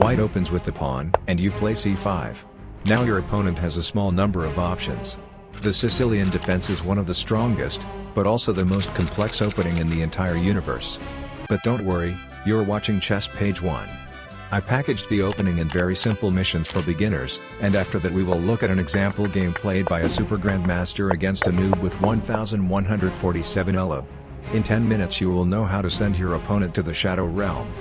White opens with the pawn, and you play c5. Now your opponent has a small number of options. The Sicilian defense is one of the strongest, but also the most complex opening in the entire universe. But don't worry, you're watching Chess Page 1. I packaged the opening in very simple missions for beginners, and after that we will look at an example game played by a super grandmaster against a noob with 1147 elo. In 10 minutes you will know how to send your opponent to the Shadow Realm.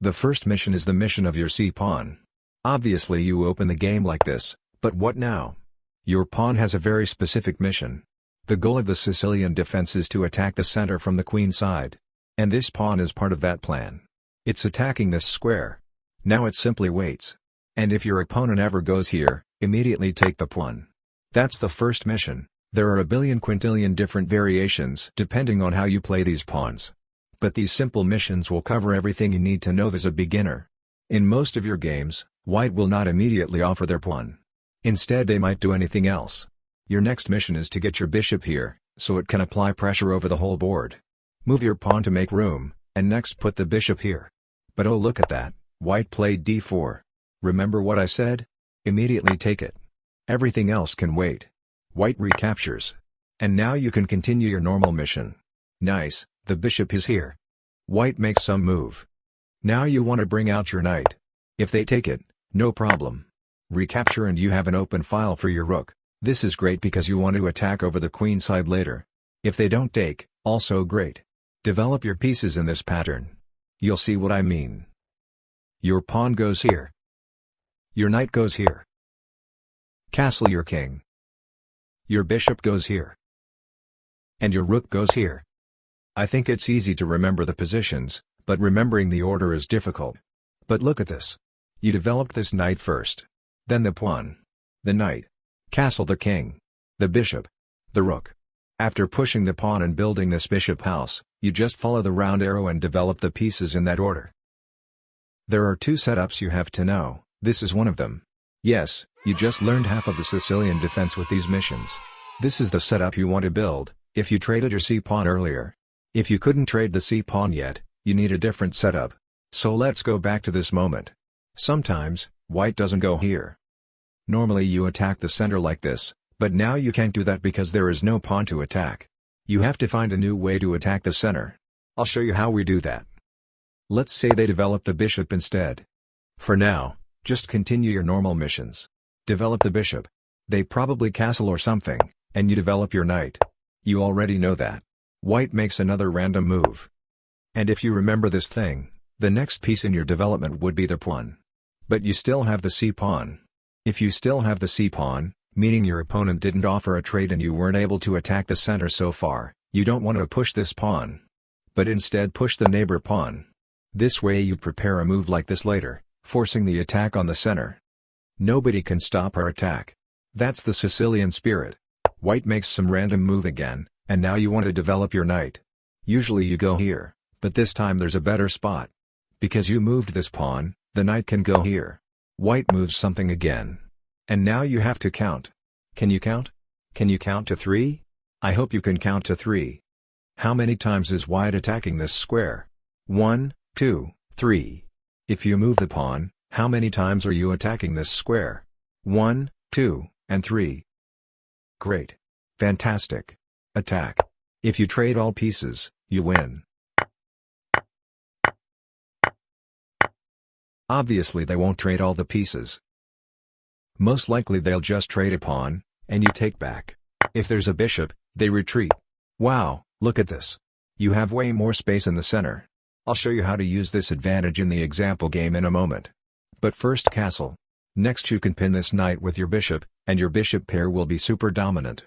The first mission is the mission of your c-pawn. Obviously you open the game like this, but what now? Your pawn has a very specific mission. The goal of the Sicilian defense is to attack the center from the queen side. And this pawn is part of that plan. It's attacking this square. Now it simply waits. And if your opponent ever goes here, immediately take the pawn. That's the first mission. There are a billion quintillion different variations depending on how you play these pawns. But these simple missions will cover everything you need to know as a beginner. In most of your games, White will not immediately offer their pawn. Instead they might do anything else. Your next mission is to get your bishop here, so it can apply pressure over the whole board. Move your pawn to make room, and next put the bishop here. But oh look at that, White played d4. Remember what I said? Immediately take it. Everything else can wait. White recaptures. And now you can continue your normal mission. Nice, the bishop is here. White makes some move. Now you want to bring out your knight. If they take it, no problem. Recapture and you have an open file for your rook. This is great because you want to attack over the queen side later. If they don't take, also great. Develop your pieces in this pattern. You'll see what I mean. Your pawn goes here. Your knight goes here. Castle your king. Your bishop goes here. And your rook goes here. I think it's easy to remember the positions, but remembering the order is difficult. But look at this. You developed this knight first. Then the pawn. The knight. Castle the king. The bishop. The rook. After pushing the pawn and building this bishop house, you just follow the round arrow and develop the pieces in that order. There are two setups you have to know, this is one of them. Yes, you just learned half of the Sicilian defense with these missions. This is the setup you want to build, if you traded your c-pawn earlier. If you couldn't trade the c-pawn yet, you need a different setup. So let's go back to this moment. Sometimes, White doesn't go here. Normally you attack the center like this, but now you can't do that because there is no pawn to attack. You have to find a new way to attack the center. I'll show you how we do that. Let's say they develop the bishop instead. For now, just continue your normal missions. Develop the bishop. They probably castle or something, and you develop your knight. You already know that. White makes another random move. And if you remember this thing, the next piece in your development would be the pawn. But you still have the c-pawn. If you still have the c-pawn, meaning your opponent didn't offer a trade and you weren't able to attack the center so far, you don't want to push this pawn. But instead push the neighbor pawn. This way you prepare a move like this later, forcing the attack on the center. Nobody can stop our attack. That's the Sicilian spirit. White makes some random move again, and now you want to develop your knight. Usually you go here, but this time there's a better spot. Because you moved this pawn, the knight can go here. White moves something again. And now you have to count. Can you count? Can you count to 3? I hope you can count to 3. How many times is White attacking this square? 1, 2, 3. If you move the pawn, how many times are you attacking this square? 1, 2, and 3. Great. Fantastic. Attack. If you trade all pieces, you win. Obviously they won't trade all the pieces. Most likely they'll just trade a pawn, and you take back. If there's a bishop, they retreat. Wow, look at this. You have way more space in the center. I'll show you how to use this advantage in the example game in a moment. But first castle. Next you can pin this knight with your bishop, and your bishop pair will be super dominant.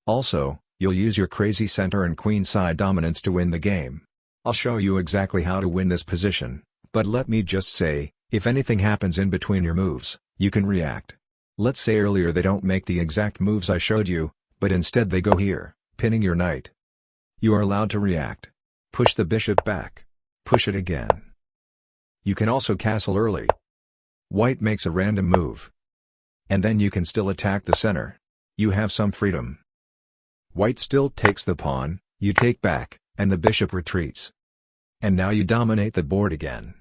Also, you'll use your crazy center and queen side dominance to win the game. I'll show you exactly how to win this position, but let me just say, if anything happens in between your moves, you can react. Let's say earlier they don't make the exact moves I showed you, but instead they go here, pinning your knight. You are allowed to react. Push the bishop back. Push it again. You can also castle early. White makes a random move. And then you can still attack the center. You have some freedom. White still takes the pawn, you take back, and the bishop retreats. And now you dominate the board again.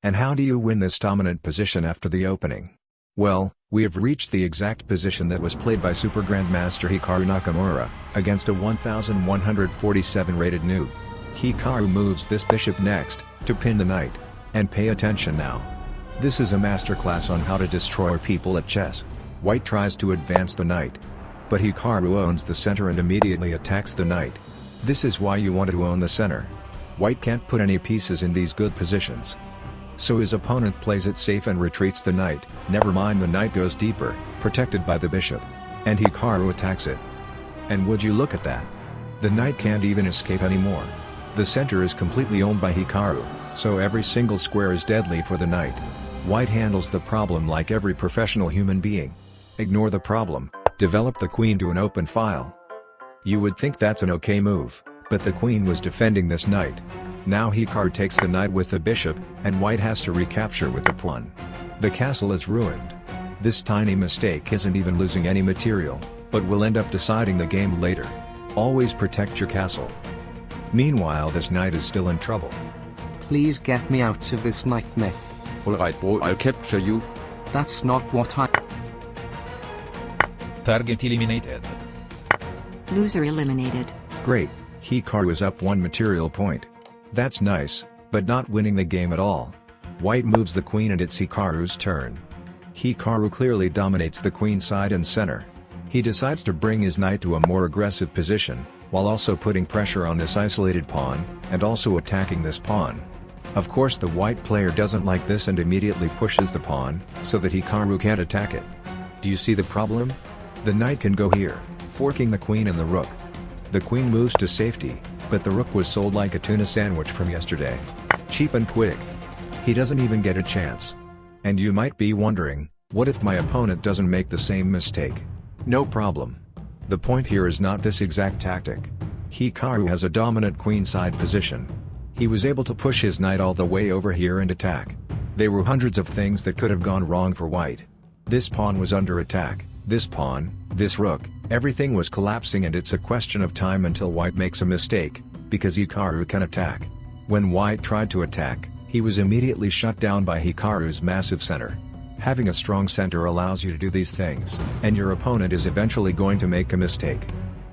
And how do you win this dominant position after the opening? Well, we have reached the exact position that was played by Super Grandmaster Hikaru Nakamura, against a 1147 rated noob. Hikaru moves this bishop next, to pin the knight. And pay attention now. This is a masterclass on how to destroy people at chess. White tries to advance the knight. But Hikaru owns the center and immediately attacks the knight. This is why you want to own the center. White can't put any pieces in these good positions. So his opponent plays it safe and retreats the knight, never mind the knight goes deeper, protected by the bishop. And Hikaru attacks it. And would you look at that? The knight can't even escape anymore. The center is completely owned by Hikaru, so every single square is deadly for the knight. White handles the problem like every professional human being. Ignore the problem, develop the queen to an open file. You would think that's an okay move, but the queen was defending this knight. Now Hikaru takes the knight with the bishop, and white has to recapture with the pawn. The castle is ruined. This tiny mistake isn't even losing any material, but will end up deciding the game later. Always protect your castle. Meanwhile, this knight is still in trouble. Please get me out of this nightmare. Alright bro, I'll capture you. That's not what I... Target eliminated. Loser eliminated. Great, Hikaru is up 1 material point. That's nice, but not winning the game at all. White moves the queen and it's Hikaru's turn. Hikaru clearly dominates the queen side and center. He decides to bring his knight to a more aggressive position, while also putting pressure on this isolated pawn, and also attacking this pawn. Of course the white player doesn't like this and immediately pushes the pawn, so that Hikaru can't attack it. Do you see the problem? The knight can go here, forking the queen and the rook. The queen moves to safety, but the rook was sold like a tuna sandwich from yesterday. Cheap and quick. He doesn't even get a chance. And you might be wondering, what if my opponent doesn't make the same mistake? No problem. The point here is not this exact tactic. Hikaru has a dominant queenside position. He was able to push his knight all the way over here and attack. There were hundreds of things that could have gone wrong for white. This pawn was under attack, this pawn, this rook, everything was collapsing, and it's a question of time until white makes a mistake, because Hikaru can attack. When white tried to attack, he was immediately shut down by Hikaru's massive center. Having a strong center allows you to do these things, and your opponent is eventually going to make a mistake.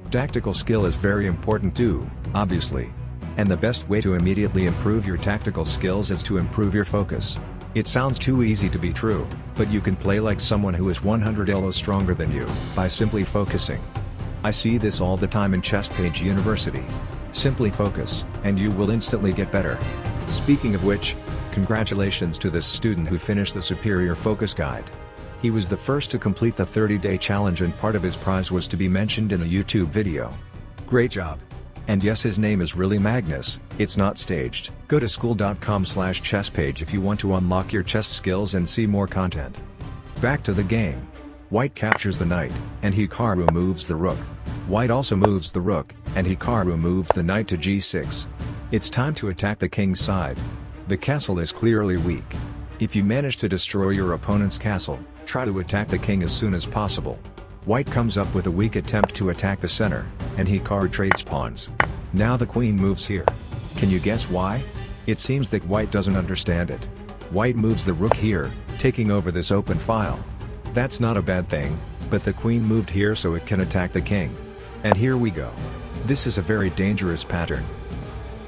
Tactical skill is very important too, obviously. And the best way to immediately improve your tactical skills is to improve your focus. It sounds too easy to be true, but you can play like someone who is 100 elo stronger than you, by simply focusing. I see this all the time in Chess Page University. Simply focus, and you will instantly get better. Speaking of which, congratulations to this student who finished the Superior Focus Guide. He was the first to complete the 30-day challenge, and part of his prize was to be mentioned in a YouTube video. Great job! And yes, his name is really Magnus, it's not staged. Go to school.com/chesspage if you want to unlock your chess skills and see more content. Back to the game. White captures the knight, and Hikaru moves the rook. White also moves the rook, and Hikaru moves the knight to g6. It's time to attack the king's side. The castle is clearly weak. If you manage to destroy your opponent's castle, try to attack the king as soon as possible. White comes up with a weak attempt to attack the center, and Hikaru trades pawns. Now the queen moves here. Can you guess why? It seems that white doesn't understand it. White moves the rook here, taking over this open file. That's not a bad thing, but the queen moved here so it can attack the king. And here we go. This is a very dangerous pattern.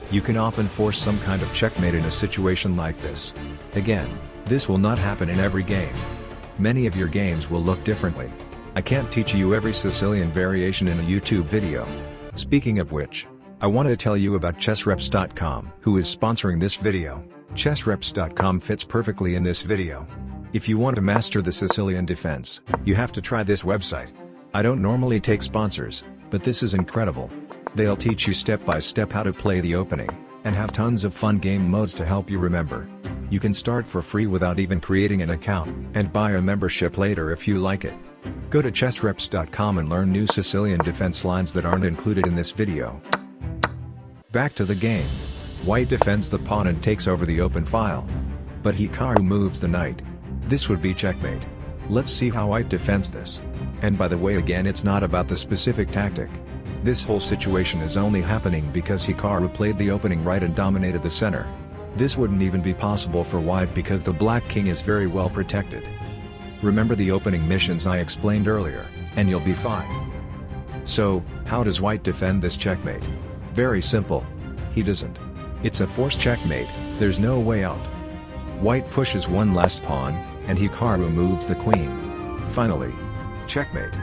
You can often force some kind of checkmate in a situation like this. Again, this will not happen in every game. Many of your games will look differently. I can't teach you every Sicilian variation in a YouTube video. Speaking of which, I want to tell you about chessreps.com, who is sponsoring this video. Chessreps.com fits perfectly in this video. If you want to master the Sicilian defense, you have to try this website. I don't normally take sponsors, but this is incredible. They'll teach you step by step how to play the opening, and have tons of fun game modes to help you remember. You can start for free without even creating an account, and buy a membership later if you like it. Go to chessreps.com and learn new Sicilian defense lines that aren't included in this video. Back to the game. White defends the pawn and takes over the open file. But Hikaru moves the knight. This would be checkmate. Let's see how white defends this. And by the way, again, it's not about the specific tactic. This whole situation is only happening because Hikaru played the opening right and dominated the center. This wouldn't even be possible for white because the black king is very well protected. Remember the opening missions I explained earlier, and you'll be fine. So, how does white defend this checkmate? Very simple. He doesn't. It's a forced checkmate, there's no way out. White pushes one last pawn, and Hikaru moves the queen. Finally. Checkmate.